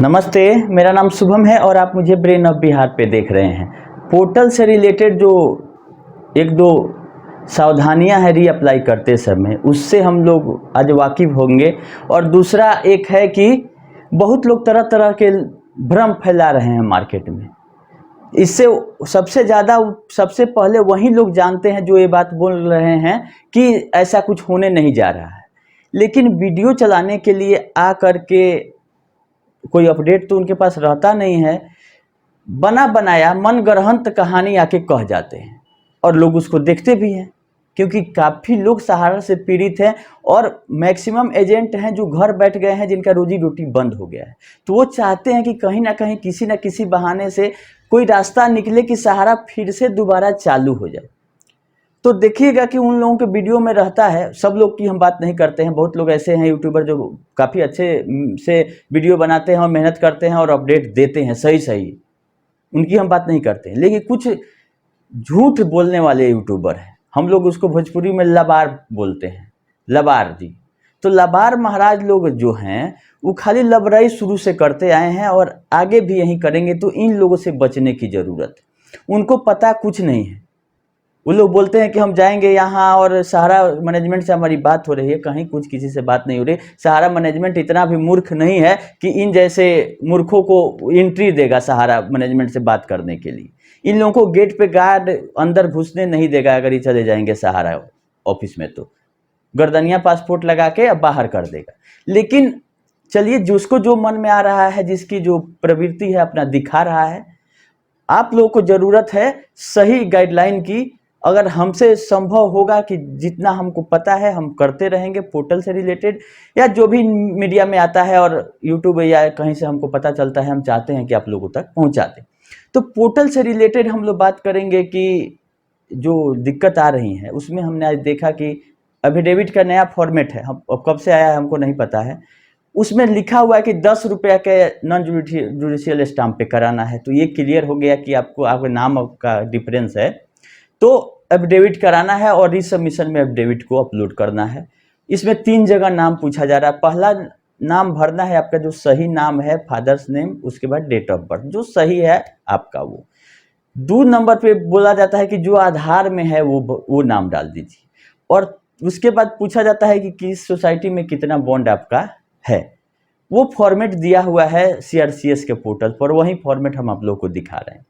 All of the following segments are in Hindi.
नमस्ते, मेरा नाम शुभम है और आप मुझे ब्रेन ऑफ बिहार पे देख रहे हैं। पोर्टल से रिलेटेड जो एक दो सावधानियां हैं रीअप्लाई करते समय, उससे हम लोग आज वाकिफ होंगे। और दूसरा एक है कि बहुत लोग तरह तरह के भ्रम फैला रहे हैं मार्केट में। इससे सबसे पहले वही लोग जानते हैं जो ये बात बोल रहे हैं कि ऐसा कुछ होने नहीं जा रहा है, लेकिन वीडियो चलाने के लिए आ करके कोई अपडेट तो उनके पास रहता नहीं है। बना बनाया मन गढ़ंत कहानी आके कह जाते हैं और लोग उसको देखते भी हैं, क्योंकि काफ़ी लोग सहारा से पीड़ित हैं और मैक्सिमम एजेंट हैं जो घर बैठ गए हैं, जिनका रोजी रोटी बंद हो गया है। तो वो चाहते हैं कि कहीं ना कहीं किसी न किसी बहाने से कोई रास्ता निकले कि सहारा फिर से दोबारा चालू हो जाए। तो देखिएगा कि उन लोगों के वीडियो में रहता है, सब लोग की हम बात नहीं करते हैं, बहुत लोग ऐसे हैं यूट्यूबर जो काफ़ी अच्छे से वीडियो बनाते हैं और मेहनत करते हैं और अपडेट देते हैं सही, उनकी हम बात नहीं करते हैं। लेकिन कुछ झूठ बोलने वाले यूट्यूबर हैं, हम लोग उसको भोजपुरी में लबार बोलते हैं, लबार जी। तो लबार महाराज लोग जो हैं वो खाली लबराई शुरू से करते आए हैं और आगे भी यही करेंगे। तो इन लोगों से बचने की ज़रूरत है। उनको पता कुछ नहीं है। वो लोग बोलते हैं कि हम जाएंगे यहाँ और सहारा मैनेजमेंट से हमारी बात हो रही है, कहीं कुछ किसी से बात नहीं हो रही। सहारा मैनेजमेंट इतना भी मूर्ख नहीं है कि इन जैसे मूर्खों को एंट्री देगा सहारा मैनेजमेंट से बात करने के लिए। इन लोगों को गेट पे गार्ड अंदर घुसने नहीं देगा अगर ये चले जाएंगे सहारा ऑफिस में, तो गर्दनिया पासपोर्ट लगा के अब बाहर कर देगा। लेकिन चलिए, जिसको जो मन में आ रहा है, जिसकी जो प्रवृत्ति है अपना दिखा रहा है। आप लोगों को ज़रूरत है सही गाइडलाइन की। अगर हमसे संभव होगा कि जितना हमको पता है हम करते रहेंगे पोर्टल से रिलेटेड, या जो भी मीडिया में आता है और यूट्यूब या कहीं से हमको पता चलता है, हम चाहते हैं कि आप लोगों तक पहुंचा दें। तो पोर्टल से रिलेटेड हम लोग बात करेंगे कि जो दिक्कत आ रही है उसमें हमने आज देखा कि एफिडेविट का नया फॉर्मेट है, हम कब से आया है हमको नहीं पता है। उसमें लिखा हुआ है कि 10 रुपया के नॉन जुडिशियल स्टाम्प पे कराना है। तो ये क्लियर हो गया कि आपको आपके नाम का डिफरेंस है, तो एफिडेविट कराना है और रीसबमिशन में एफिडेविट को अपलोड करना है। इसमें 3 जगह नाम पूछा जा रहा है। पहला नाम भरना है आपका जो सही नाम है, फादर्स नेम, उसके बाद डेट ऑफ बर्थ जो सही है आपका वो। 2 नंबर पे बोला जाता है कि जो आधार में है वो नाम डाल दीजिए। और उसके बाद पूछा जाता है कि किस सोसाइटी में कितना बॉन्ड आपका है। वो फॉर्मेट दिया हुआ है CRCS के पोर्टल पर, वही फॉर्मेट हम आप लोग को दिखा रहे हैं।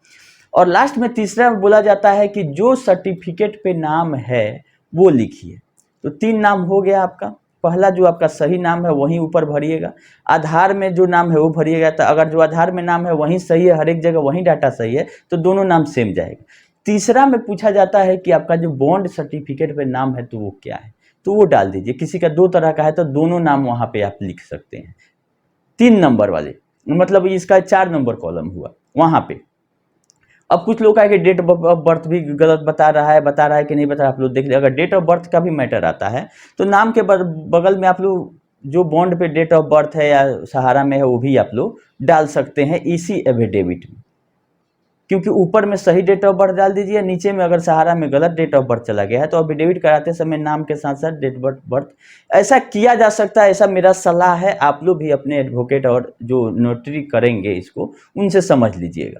और लास्ट में तीसरा बोला जाता है कि जो सर्टिफिकेट पे नाम है वो लिखिए। तो 3 नाम हो गया आपका। पहला जो आपका सही नाम है वहीं ऊपर भरिएगा, आधार में जो नाम है वो भरिएगा। तो अगर जो आधार में नाम है वहीं सही है, हर एक जगह वहीं डाटा सही है, तो दोनों नाम सेम जाएगा। तीसरा में पूछा जाता है कि आपका जो बॉन्ड सर्टिफिकेट पे नाम है तो वो क्या है, तो वो डाल दीजिए। किसी का 2 तरह का है तो दोनों नाम वहाँ पे आप लिख सकते हैं। 3 नंबर वाले, मतलब इसका 4 नंबर कॉलम हुआ वहाँ पे। अब कुछ लोग का है कि डेट ऑफ बर्थ भी गलत बता रहा है कि नहीं बता रहा, आप लोग देख लीजिए। अगर डेट ऑफ बर्थ का भी मैटर आता है तो नाम के बगल में आप लोग जो बॉन्ड पे डेट ऑफ बर्थ है या सहारा में है वो भी आप लोग डाल सकते हैं इसी एफिडेविट में। क्योंकि ऊपर में सही डेट ऑफ बर्थ डाल दीजिए, नीचे में अगर सहारा में गलत डेट ऑफ बर्थ चला गया है तो एफिडेविट कराते समय नाम के साथ साथ डेट ऑफ बर्थ ऐसा किया जा सकता है। ऐसा मेरा सलाह है, आप लोग भी अपने एडवोकेट और जो नोटरी करेंगे इसको उनसे समझ लीजिएगा।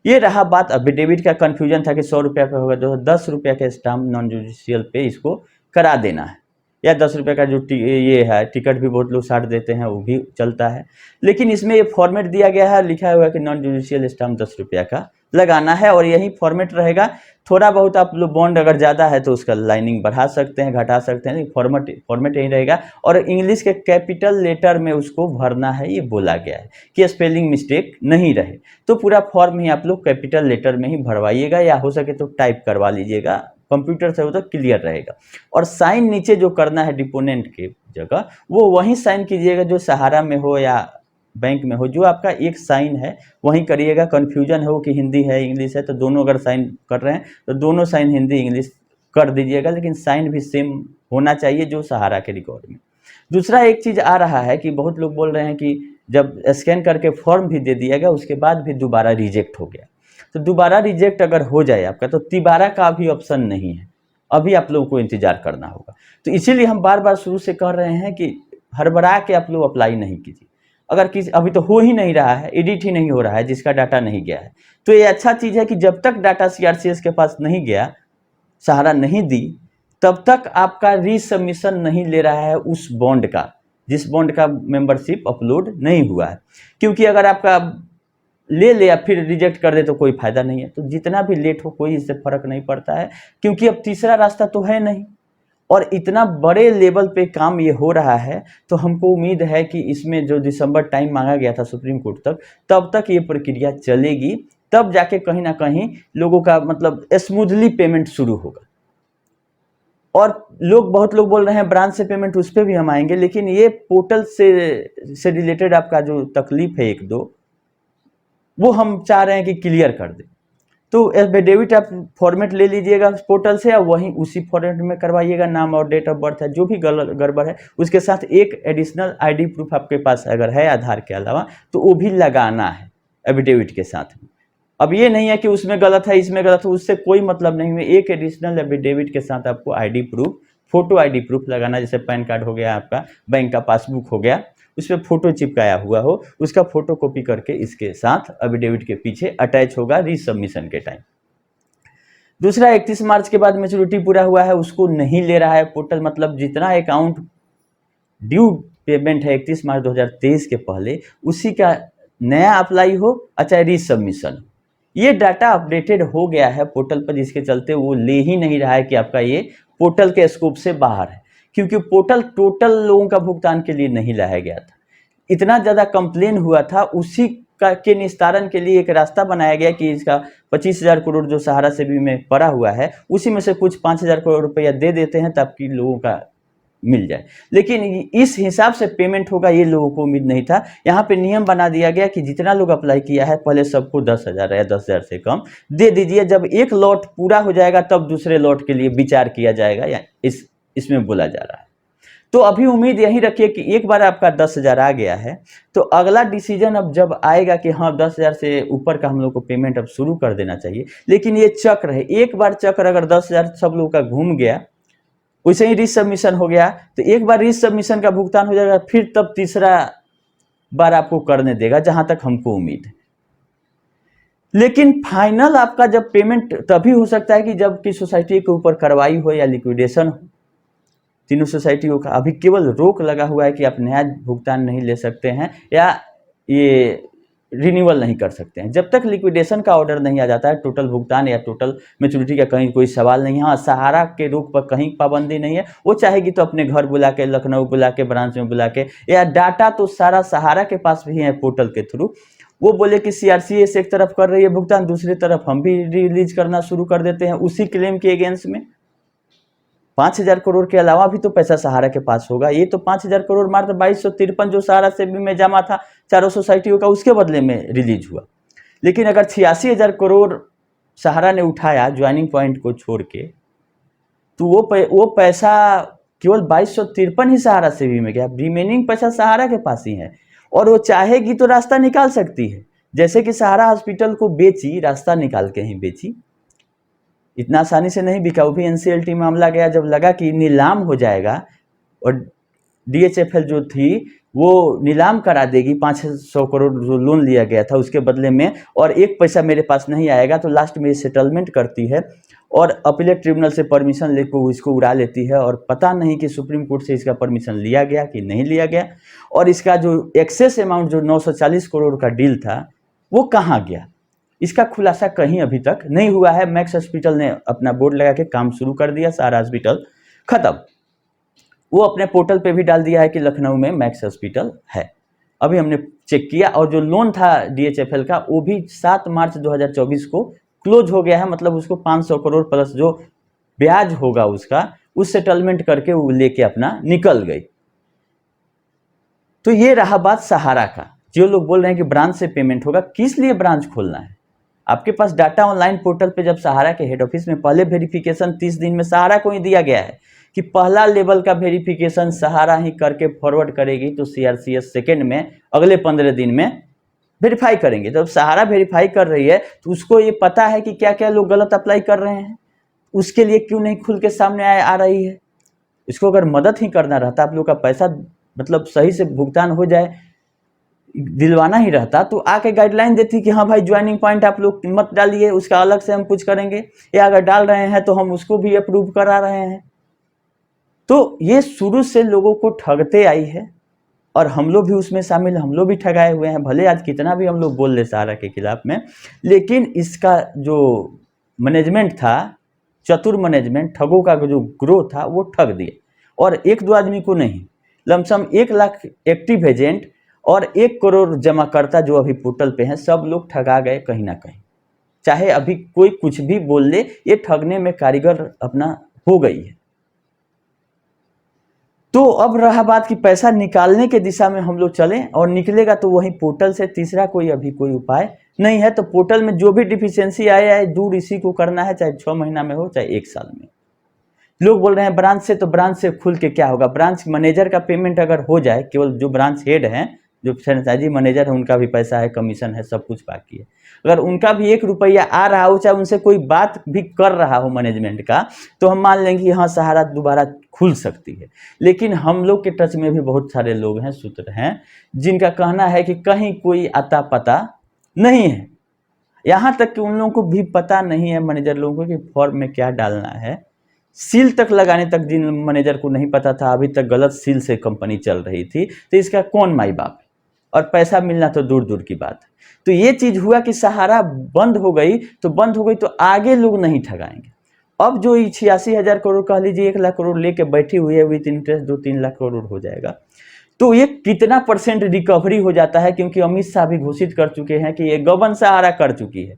ये रहा बात एफिडेविट का। कन्फ्यूजन था कि 100 रुपया का होगा, तो 10 रुपया का स्टाम्प नॉन जुडिशियल पे इसको करा देना है, या 10 रुपये का जो ये है टिकट भी बहुत लोग 60 देते हैं, वो भी चलता है। लेकिन इसमें ये फॉर्मेट दिया गया है, लिखा हुआ है कि नॉन जुडिशियल स्टाम्प 10 रुपया का लगाना है और यही फॉर्मेट रहेगा। थोड़ा बहुत आप लोग बॉन्ड अगर ज़्यादा है तो उसका लाइनिंग बढ़ा सकते हैं, घटा सकते हैं, फॉर्मेट यही रहेगा। और इंग्लिश के कैपिटल लेटर में उसको भरना है, ये बोला गया है कि स्पेलिंग मिस्टेक नहीं रहे। तो पूरा फॉर्म ही आप लोग कैपिटल लेटर में ही भरवाइएगा, या हो सके तो टाइप करवा लीजिएगा, कंप्यूटर से हो तो क्लियर रहेगा। और साइन नीचे जो करना है डिपोनेंट के जगह, वो वही साइन कीजिएगा जो सहारा में हो या बैंक में हो, जो आपका एक साइन है वहीं करिएगा। कन्फ्यूजन हो कि हिंदी है इंग्लिश है, तो दोनों अगर साइन कर रहे हैं तो दोनों साइन हिंदी इंग्लिश कर दीजिएगा, लेकिन साइन भी सेम होना चाहिए जो सहारा के रिकॉर्ड में। दूसरा एक चीज़ आ रहा है कि बहुत लोग बोल रहे हैं कि जब स्कैन करके फॉर्म भी दे दिया गया उसके बाद भी दोबारा रिजेक्ट हो गया। तो दोबारा रिजेक्ट अगर हो जाए आपका तो तिबारा का भी ऑप्शन नहीं है, अभी आप लोगों को इंतजार करना होगा। तो इसीलिए हम बार बार शुरू से कह रहे हैं कि हड़बड़ा के आप लोग अप्लाई नहीं कीजिए। अगर किसी अभी तो हो ही नहीं रहा है, एडिट ही नहीं हो रहा है जिसका डाटा नहीं गया है। तो ये अच्छा चीज़ है कि जब तक डाटा सीआरसीएस के पास नहीं गया, सहारा नहीं दी, तब तक आपका रीसबमिशन नहीं ले रहा है उस बॉन्ड का, जिस बॉन्ड का मेंबरशिप अपलोड नहीं हुआ है। क्योंकि अगर आपका ले लिया फिर रिजेक्ट कर दे तो कोई फायदा नहीं है। तो जितना भी लेट हो कोई इससे फर्क नहीं पड़ता है, क्योंकि अब तीसरा रास्ता तो है नहीं और इतना बड़े लेवल पे काम ये हो रहा है। तो हमको उम्मीद है कि इसमें जो दिसंबर टाइम मांगा गया था सुप्रीम कोर्ट तक, तब तक ये प्रक्रिया चलेगी, तब जाके कहीं ना कहीं लोगों का मतलब स्मूथली पेमेंट शुरू होगा। और बहुत लोग बोल रहे हैं ब्रांच से पेमेंट, उस पर भी हम आएंगे, लेकिन ये पोर्टल से रिलेटेड आपका जो तकलीफ है एक दो, वो हम चाह रहे हैं कि क्लियर कर दे। तो एफिडेविट आप फॉर्मेट ले लीजिएगा पोर्टल से और वहीं उसी फॉर्मेट में करवाइएगा। नाम और डेट ऑफ बर्थ है, जो भी गड़बड़ है उसके साथ एक एडिशनल आईडी प्रूफ आपके पास अगर है आधार के अलावा, तो वो भी लगाना है एफिडेविट के साथ में। अब ये नहीं है कि उसमें गलत है इसमें गलत है, उससे कोई मतलब नहीं है। एक एडिशनल एफिडेविट के साथ आपको ID proof, photo ID proof लगाना, जैसे पैन कार्ड हो गया, आपका बैंक का पासबुक हो गया, उस पर फोटो चिपकाया हुआ हो, उसका फोटो कॉपी करके इसके साथ एफिडेविट के पीछे अटैच होगा रीसबमिशन के टाइम। दूसरा, 31 मार्च के बाद मैच्योरिटी पूरा हुआ है उसको नहीं ले रहा है पोर्टल, मतलब जितना अकाउंट ड्यू पेमेंट है 31 मार्च 2023 के पहले, उसी का नया अप्लाई हो, अच्छा रीसबमिशन, ये डाटा अपडेटेड हो गया है पोर्टल पर, जिसके चलते वो ले ही नहीं रहा है कि आपका ये पोर्टल के स्कोप से बाहर है, क्योंकि पोर्टल टोटल लोगों का भुगतान के लिए नहीं लाया गया था। इतना ज़्यादा कंप्लेन हुआ था, उसी का के निस्तारण के लिए एक रास्ता बनाया गया कि इसका 25,000 करोड़ जो सहारा सेवी में पड़ा हुआ है, उसी में से कुछ 5,000 करोड़ रुपया दे देते हैं ताकि लोगों का मिल जाए। लेकिन इस हिसाब से पेमेंट होगा ये लोगों को उम्मीद नहीं था। यहाँ पे नियम बना दिया गया कि जितना लोग अप्लाई किया है पहले सबको 10,000 या 10,000 से कम दे दीजिए, जब एक लॉट पूरा हो जाएगा तब दूसरे लॉट के लिए विचार किया जाएगा, या इसमें बोला जा रहा है। तो अभी उम्मीद यही रखिए कि एक बार आपका 10,000 आ गया है तो अगला डिसीजन अब जब आएगा कि हाँ 10,000 से ऊपर का हम लोग को पेमेंट अब शुरू कर देना चाहिए। लेकिन ये चक्र है, एक बार चक्र अगर 10,000 सब लोग का घूम गया, वैसे ही रीसबमिशन हो गया, तो एक बार रीसबमिशन का भुगतान हो जाएगा, फिर तब तीसरा बार आपको करने देगा, जहां तक हमको उम्मीद है। लेकिन फाइनल आपका जब पेमेंट तभी हो सकता है कि जब कि सोसाइटी के ऊपर कार्रवाई हो या लिक्विडेशन हो। तीनों सोसाइटियों का अभी केवल रोक लगा हुआ है कि आप नया भुगतान नहीं ले सकते हैं या ये रिन्यूअल नहीं कर सकते हैं। जब तक लिक्विडेशन का ऑर्डर नहीं आ जाता है, टोटल भुगतान या टोटल मैच्योरिटी का कहीं कोई सवाल नहीं है। हाँ, सहारा के रोक पर कहीं पाबंदी नहीं है, वो चाहेगी तो अपने घर बुला के, लखनऊ बुला के, ब्रांच में बुला के, या डाटा तो सारा सहारा के पास भी है पोर्टल के थ्रू। वो बोले कि सीआरसीएस एक तरफ कर रही है भुगतान, दूसरी तरफ हम भी रिलीज करना शुरू कर देते हैं उसी क्लेम के अगेंस्ट में। 5,000 करोड़ के अलावा भी तो पैसा सहारा के पास होगा। ये तो 5,000 करोड़ मात्र 2253 जो सहारा सेवी में जमा था चारों सोसाइटियों का, उसके बदले में रिलीज हुआ। लेकिन अगर 86,000 करोड़ सहारा ने उठाया ज्वाइनिंग पॉइंट को छोड़ के, तो वो पैसा केवल 2253 ही सहारा सेवी में गया, रिमेनिंग पैसा सहारा के पास ही है। और वो चाहेगी तो रास्ता निकाल सकती है, जैसे कि सहारा हॉस्पिटल को बेची, रास्ता निकाल के ही बेची, इतना आसानी से नहीं बिका। वो भी एनसीएलटी मामला गया, जब लगा कि नीलाम हो जाएगा और डीएचएफएल जो थी वो नीलाम करा देगी 500 करोड़ जो लोन लिया गया था उसके बदले में, और एक पैसा मेरे पास नहीं आएगा, तो लास्ट में ये सेटलमेंट करती है और अपीलेट ट्रिब्यूनल से परमिशन लेकर वो इसको उड़ा लेती है। और पता नहीं कि सुप्रीम कोर्ट से इसका परमिशन लिया गया कि नहीं लिया गया, और इसका जो एक्सेस अमाउंट जो 940 करोड़ का डील था वो कहाँ गया, इसका खुलासा कहीं अभी तक नहीं हुआ है। मैक्स हॉस्पिटल ने अपना बोर्ड लगा के काम शुरू कर दिया, सहारा हॉस्पिटल खत्म। वो अपने पोर्टल पे भी डाल दिया है कि लखनऊ में मैक्स हॉस्पिटल है। अभी हमने चेक किया और जो लोन था डीएचएफएल का वो भी 7 मार्च 2024 को क्लोज हो गया है, मतलब उसको 500 करोड़ प्लस जो ब्याज होगा उसका, उस सेटलमेंट करके वो लेके अपना निकल गई। तो ये रहा बात सहारा का। जो लोग बोल रहे हैं कि ब्रांच से पेमेंट होगा, किस लिए ब्रांच खोलना है? आपके पास डाटा ऑनलाइन पोर्टल पे जब सहारा के हेड ऑफिस में पहले वेरिफिकेशन 30 दिन में सहारा को ही दिया गया है कि पहला लेवल का वेरिफिकेशन सहारा ही करके फॉरवर्ड करेगी, तो सीआरसीएस सेकेंड में अगले 15 दिन में वेरीफाई करेंगे। जब सहारा वेरीफाई कर रही है तो उसको ये पता है कि क्या क्या लोग गलत अप्लाई कर रहे हैं, उसके लिए क्यों नहीं खुल के सामने आ रही है। इसको अगर मदद ही करना रहता, आप लोग का पैसा मतलब सही से भुगतान हो जाए, दिलवाना ही रहता तो आके गाइडलाइन देती कि हाँ भाई ज्वाइनिंग पॉइंट आप लोग मत डालिए, उसका अलग से हम कुछ करेंगे, या अगर डाल रहे हैं तो हम उसको भी अप्रूव करा रहे हैं। तो ये शुरू से लोगों को ठगते आई है और हम लोग भी उसमें शामिल, हम लोग भी ठगाए हुए हैं। भले आज कितना भी हम लोग बोल ले सहारा के खिलाफ में, लेकिन इसका जो मैनेजमेंट था, चतुर मैनेजमेंट, ठगों का जो ग्रोथ था वो ठग दिए। और एक दो आदमी को नहीं, लमसम 1 लाख एक्टिव एजेंट और 1 करोड़ जमाकर्ता जो अभी पोर्टल पे हैं, सब लोग ठगा गए कहीं ना कहीं। चाहे अभी कोई कुछ भी बोल ले, ये ठगने में कारीगर अपना हो गई है। तो अब रहा बात कि पैसा निकालने के दिशा में हम लोग चलें, और निकलेगा तो वही पोर्टल से, तीसरा कोई अभी कोई उपाय नहीं है। तो पोर्टल में जो भी डिफिशियंसी आया है दूर इसी को करना है, चाहे 6 महीना में हो चाहे 1 साल में। लोग बोल रहे हैं ब्रांच से, तो ब्रांच से खुल के क्या होगा? ब्रांच मैनेजर का पेमेंट अगर हो जाए, केवल जो ब्रांच हेड हैं, जो फ्रेंचाइजी मैनेजर है, उनका भी पैसा है, कमीशन है, सब कुछ बाकी है। अगर उनका भी 1 रुपया आ रहा हो, चाहे उनसे कोई बात भी कर रहा हो मैनेजमेंट का, तो हम मान लेंगे कि हाँ सहारा दोबारा खुल सकती है। लेकिन हम लोग के टच में भी बहुत सारे लोग हैं, सूत्र हैं, जिनका कहना है कि कहीं कोई आता पता नहीं है। यहाँ तक कि उन लोगों को भी पता नहीं है, मैनेजर लोगों को, कि फॉर्म में क्या डालना है। सील तक लगाने तक जिन मैनेजर को नहीं पता था, अभी तक गलत सील से कंपनी चल रही थी, तो इसका कौन माई बाप है? और पैसा मिलना तो दूर दूर की बात है। तो ये चीज हुआ कि सहारा बंद हो गई, तो आगे लोग नहीं ठगाएंगे। अब जो 86,000 करोड़ कह लीजिए 1 लाख करोड़ लेके बैठी हुई है, विथ इंटरेस्ट 2-3 लाख करोड़ हो जाएगा। तो ये कितना % रिकवरी हो जाता है? क्योंकि अमित शाह भी घोषित कर चुके हैं कि ये गबन सहारा कर चुकी है।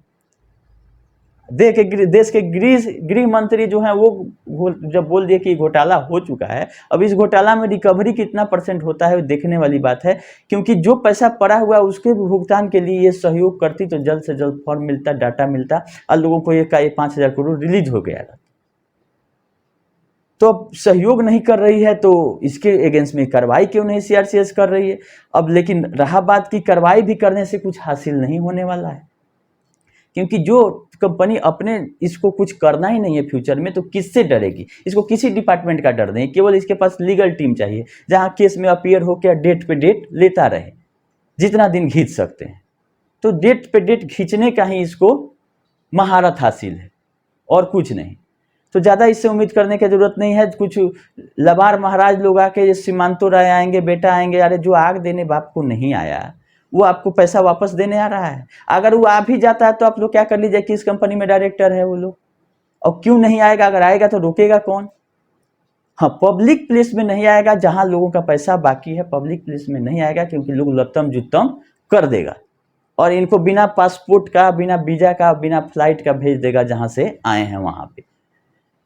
देश के गृह मंत्री जो हैं वो जब बोल दिए कि घोटाला हो चुका है, अब इस घोटाला में रिकवरी कितना % होता है देखने वाली बात है। क्योंकि जो पैसा पड़ा हुआ है उसके भुगतान के लिए ये सहयोग करती तो जल्द से जल्द फॉर्म मिलता, डाटा मिलता, और लोगों को ये 5,000 करोड़ रिलीज हो गया था। तो अब सहयोग नहीं कर रही है, तो इसके अगेंस्ट में कार्रवाई क्यों नहीं सीआरसीएस कर रही है? अब लेकिन रहा बात की कार्रवाई भी करने से कुछ हासिल नहीं होने वाला है, क्योंकि जो कंपनी अपने इसको कुछ करना ही नहीं है फ्यूचर में, तो किससे डरेगी? इसको किसी डिपार्टमेंट का डर नहीं, केवल इसके पास लीगल टीम चाहिए, जहां केस में अपीयर होकर डेट पे डेट लेता रहे, जितना दिन खींच सकते हैं। तो डेट पे डेट खींचने का ही इसको महारत हासिल है, और कुछ नहीं। तो ज़्यादा इससे उम्मीद करने की जरूरत नहीं है। कुछ लबार महाराज लोग आके सीमांतो राय आएंगे, बेटा आएंगे, अरे जो आग देने बाप को नहीं आया वो आपको पैसा वापस देने आ रहा है। अगर वो आ भी जाता है तो आप लोग क्या कर लीजिए, किस कंपनी में डायरेक्टर है वो लोग, और क्यों नहीं आएगा? अगर आएगा तो रोकेगा कौन? हाँ, पब्लिक प्लेस में नहीं आएगा, जहां लोगों का पैसा बाकी है पब्लिक प्लेस में नहीं आएगा, क्योंकि लोग लत्तम जुत्तम कर देगा और इनको बिना पासपोर्ट का, बिना वीजा का, बिना फ्लाइट का भेज देगा जहां से आए हैं वहां पे।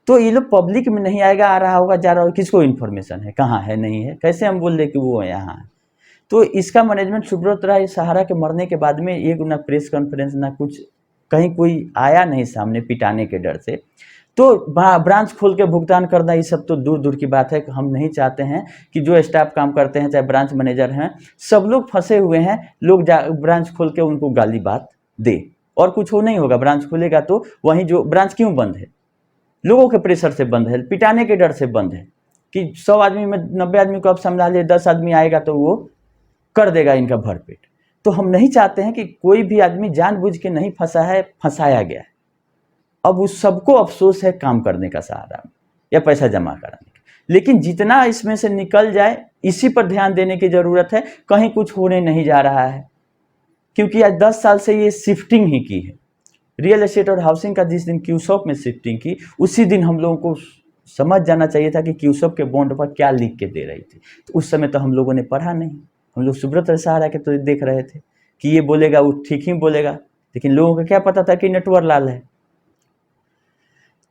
तो ये लोग पब्लिक में नहीं आएगा, आ रहा होगा, जा रहा होगा, किसको इन्फॉर्मेशन है, कहाँ है, नहीं है, कैसे हम बोल दे कि वो यहाँ है? तो इसका मैनेजमेंट सुब्रत राय सहारा के मरने के बाद में एक ना प्रेस कॉन्फ्रेंस ना कुछ, कहीं कोई आया नहीं सामने पिटाने के डर से। तो ब्रांच खोल के भुगतान करना ये सब तो दूर दूर की बात है। हम नहीं चाहते हैं कि जो स्टाफ काम करते हैं, चाहे ब्रांच मैनेजर हैं, सब लोग फंसे हुए हैं, लोग ब्रांच खोल के उनको गाली बात दे, और कुछ हो नहीं होगा। ब्रांच खुलेगा तो वहीं, जो ब्रांच क्यों बंद है? लोगों के प्रेशर से बंद है, पिटाने के डर से बंद है, कि 100 आदमी में 90 आदमी को अब समझा ले, 10 आदमी आएगा तो वो कर देगा इनका भरपेट। तो हम नहीं चाहते हैं कि कोई भी आदमी जानबूझ के नहीं फंसा है, फंसाया गया है। अब उस सबको अफसोस है काम करने का सहारा में या पैसा जमा कराने का, लेकिन जितना इसमें से निकल जाए इसी पर ध्यान देने की जरूरत है। कहीं कुछ होने नहीं जा रहा है, क्योंकि आज 10 साल से ये शिफ्टिंग ही की है। रियल एस्टेट और हाउसिंग का जिस दिन क्यूसॉप में शिफ्टिंग की, उसी दिन हम लोगों को समझ जाना चाहिए था कि क्यूसॉप के बॉन्ड पर क्या लिख के दे रही थी। तो उस समय तो हम लोगों ने पढ़ा नहीं, हम लोग सुब्रत सहारा के तो देख रहे थे कि ये बोलेगा वो ठीक ही बोलेगा, लेकिन लोगों को क्या पता था कि नटवर लाल है।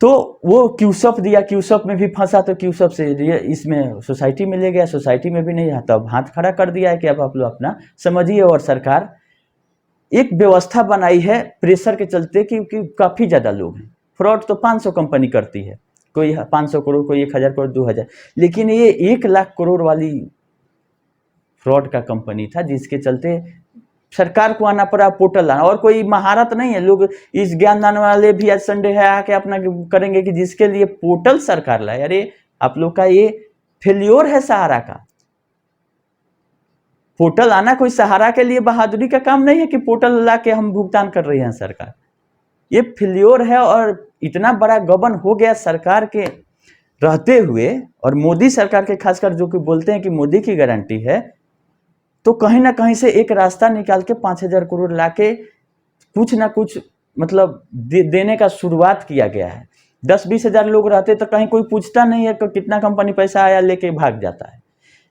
तो वो क्यूसॉप दिया, क्यूसॉप में भी फंसा, तो क्यूसॉप से इसमें सोसाइटी में ले गया, सोसाइटी में भी नहीं, तब हाथ खड़ा कर दिया है कि अब आप लोग अपना समझिए। और सरकार एक व्यवस्था बनाई है प्रेशर के चलते, क्योंकि काफ़ी ज़्यादा लोग हैं। फ्रॉड तो 500 कंपनी करती है, कोई 500 करोड़, कोई 1000 करोड़, 2000, लेकिन ये 1 लाख करोड़ वाली फ्रॉड का कंपनी था, जिसके चलते सरकार को आना पड़ा, पोर्टल आना। और कोई महारत नहीं है, लोग इस ज्ञानदान वाले भी आज संडे है आके अपना करेंगे कि जिसके लिए पोर्टल सरकार लाए। अरे आप लोग का ये फेल्योर है सहारा का। पोर्टल आना कोई सहारा के लिए बहादुरी का काम नहीं है कि पोर्टल ला के हम भुगतान कर रही हैं सरकार। ये फेल्योर है और इतना बड़ा गबन हो गया सरकार के रहते हुए, और मोदी सरकार के खासकर जो कि बोलते हैं कि मोदी की गारंटी है, तो कहीं ना कहीं से एक रास्ता निकाल के 5,000 करोड़ लाके कुछ ना कुछ मतलब देने का शुरुआत किया गया है। 10-20 हज़ार लोग रहते तो कहीं कोई पूछता नहीं है कि कितना कंपनी पैसा आया लेके भाग जाता है,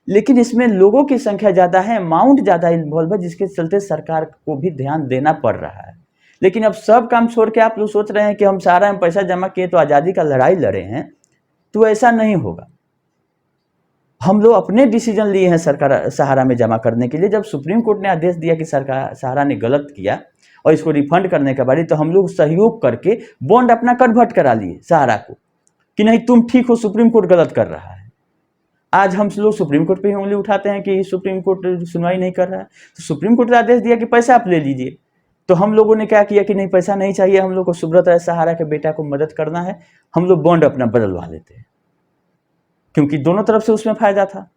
लेकिन इसमें लोगों की संख्या ज़्यादा है, अमाउंट ज़्यादा इन्वॉल्व है, जिसके चलते सरकार को भी ध्यान देना पड़ रहा है। लेकिन अब सब काम छोड़ के आप लोग सोच रहे हैं कि हम सहारा में पैसा जमा किए तो आज़ादी का लड़ाई लड़े हैं, तो ऐसा नहीं होगा। हम लोग अपने डिसीजन लिए हैं सरकार सहारा में जमा करने के लिए। जब सुप्रीम कोर्ट ने आदेश दिया कि सरकार सहारा ने गलत किया और इसको रिफंड करने का बारी, तो हम लोग सहयोग करके बॉन्ड अपना कन्वर्ट करा लिए सहारा को कि नहीं तुम ठीक हो, सुप्रीम कोर्ट गलत कर रहा है। आज हम लोग सुप्रीम कोर्ट पे ही उंगली उठाते हैं कि सुप्रीम कोर्ट सुनवाई नहीं कर रहा है, तो सुप्रीम कोर्ट ने आदेश दिया कि पैसा आप ले लीजिए, तो हम लोगों ने क्या किया कि नहीं पैसा नहीं चाहिए, हम लोग को सुब्रत राय सहारा के बेटा को मदद करना है, हम लोग बॉन्ड अपना बदलवा लेते हैं, क्योंकि दोनों तरफ से उसमें फायदा था।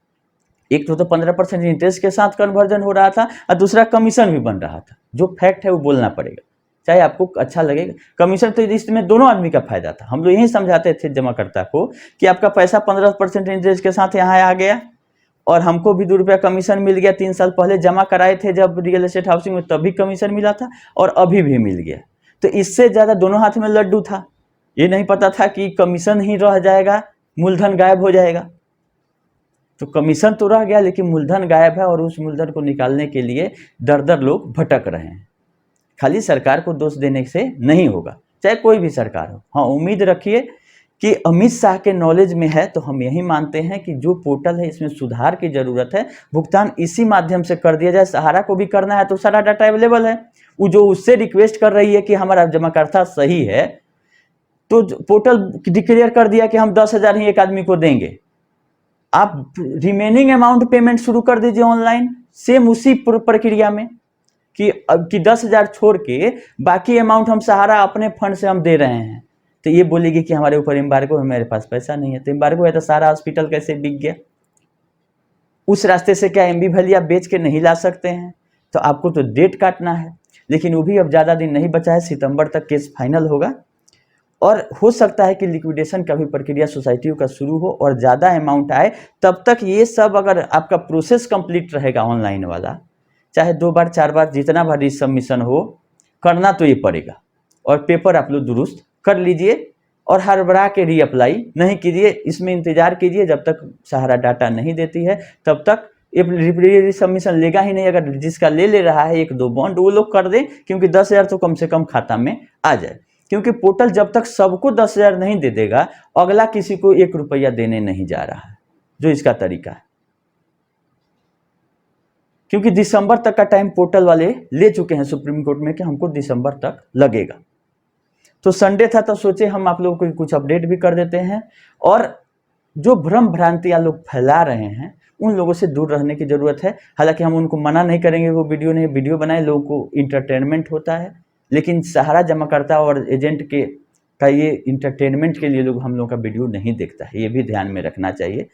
एक तो 15% इंटरेस्ट के साथ कन्वर्जन हो रहा था और दूसरा कमीशन भी बन रहा था। जो फैक्ट है वो बोलना पड़ेगा, चाहे आपको अच्छा लगेगा। कमीशन तो इसमें दोनों आदमी का फायदा था। हम लोग यही समझाते थे जमाकर्ता को कि आपका पैसा 15% इंटरेस्ट के साथ यहाँ आ गया और हमको भी 2 रुपया कमीशन मिल गया। 3 साल पहले जमा कराए थे जब रियल एस्टेट हाउसिंग में, तभी कमीशन मिला था और अभी भी मिल गया। तो इससे ज़्यादा दोनों हाथ में लड्डू था। ये नहीं पता था कि कमीशन ही रह जाएगा, मूलधन गायब हो जाएगा। तो कमीशन तो रह गया लेकिन मूलधन गायब है, और उस मूलधन को निकालने के लिए दर दर लोग भटक रहे हैं। खाली सरकार को दोष देने से नहीं होगा, चाहे कोई भी सरकार हो। हाँ, उम्मीद रखिए कि अमित शाह के नॉलेज में है, तो हम यही मानते हैं कि जो पोर्टल है इसमें सुधार की जरूरत है। भुगतान इसी माध्यम से कर दिया जाए। सहारा को भी करना है तो सारा डाटा अवेलेबल है। वो जो उससे रिक्वेस्ट कर रही है कि हमारा जमाकर्ता सही है, तो पोर्टल डिक्लेयर कर दिया कि हम 10,000 ही एक आदमी को देंगे। आप रिमेनिंग अमाउंट पेमेंट शुरू कर दीजिए ऑनलाइन, सेम उसी प्रक्रिया में कि 10,000 छोड़ के बाकी अमाउंट हम सहारा अपने फंड से हम दे रहे हैं। तो ये बोलेगी कि हमारे ऊपर एम्बार्गो है, मेरे पास पैसा नहीं है। तो एम्बार्गो है तो सारा हॉस्पिटल कैसे बिक गया? उस रास्ते से क्या एमबी वैली आप बेच के नहीं ला सकते हैं? तो आपको तो डेट काटना है, लेकिन वो भी अब ज़्यादा दिन नहीं बचा है। सितंबर तक केस फाइनल होगा और हो सकता है कि लिक्विडेशन का भी प्रक्रिया सोसाइटियों का शुरू हो और ज़्यादा अमाउंट आए। तब तक ये सब अगर आपका प्रोसेस कंप्लीट रहेगा ऑनलाइन वाला, चाहे 2 बार 4 बार जितना बार सबमिशन हो, करना तो ये पड़ेगा। और पेपर आप लोग दुरुस्त कर लीजिए और हड़बड़ा के रीअप्लाई नहीं कीजिए। इसमें इंतजार कीजिए जब तक सहारा डाटा नहीं देती है, तब तक ये सबमिशन लेगा ही नहीं। अगर जिसका ले रहा है 1-2 बॉन्ड वो लोग कर दें, क्योंकि 10,000 तो कम से कम खाता में आ जाए। क्योंकि पोर्टल जब तक सबको 10,000 नहीं दे देगा, अगला किसी को 1 रुपया देने नहीं जा रहा है, जो इसका तरीका है। क्योंकि दिसंबर तक का टाइम पोर्टल वाले ले चुके हैं सुप्रीम कोर्ट में कि हमको दिसंबर तक लगेगा। तो संडे था तो सोचे हम आप लोगों को कुछ अपडेट भी कर देते हैं, और जो भ्रम भ्रांतियां लोग फैला रहे हैं उन लोगों से दूर रहने की जरूरत है। हालांकि हम उनको मना नहीं करेंगे वो वीडियो बनाए, लोगों को इंटरटेनमेंट होता है, लेकिन सहारा जमाकर्ता और एजेंट का ये इंटरटेनमेंट के लिए हम लोग का वीडियो नहीं देखता है। ये भी ध्यान में रखना चाहिए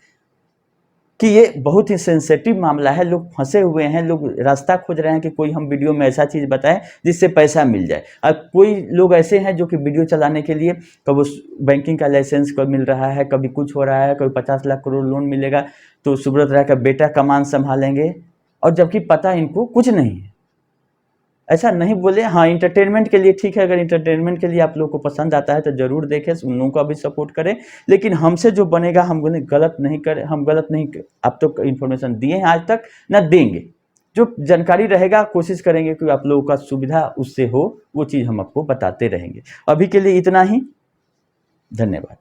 कि ये बहुत ही सेंसिटिव मामला है। लोग फंसे हुए हैं, लोग रास्ता खोज रहे हैं कि कोई हम वीडियो में ऐसा चीज़ बताएं जिससे पैसा मिल जाए। अब कोई लोग ऐसे हैं जो कि वीडियो चलाने के लिए कभी बैंकिंग का लाइसेंस कब मिल रहा है, कभी कुछ हो रहा है, कभी 50 लाख करोड़ लोन मिलेगा तो सुब्रत राय का बेटा कमान संभालेंगे, और जबकि पता इनको कुछ नहीं है। ऐसा नहीं बोले। हाँ, इंटरटेनमेंट के लिए ठीक है, अगर इंटरटेनमेंट के लिए आप लोग को पसंद आता है तो ज़रूर देखें, उन लोगों का भी सपोर्ट करें, लेकिन हमसे जो बनेगा हम गलत नहीं करें। हम गलत नहीं, आप तो इन्फॉर्मेशन दिए हैं आज तक, ना देंगे। जो जानकारी रहेगा कोशिश करेंगे कि आप लोगों का सुविधा उससे हो, वो चीज़ हम आपको बताते रहेंगे। अभी के लिए इतना ही, धन्यवाद।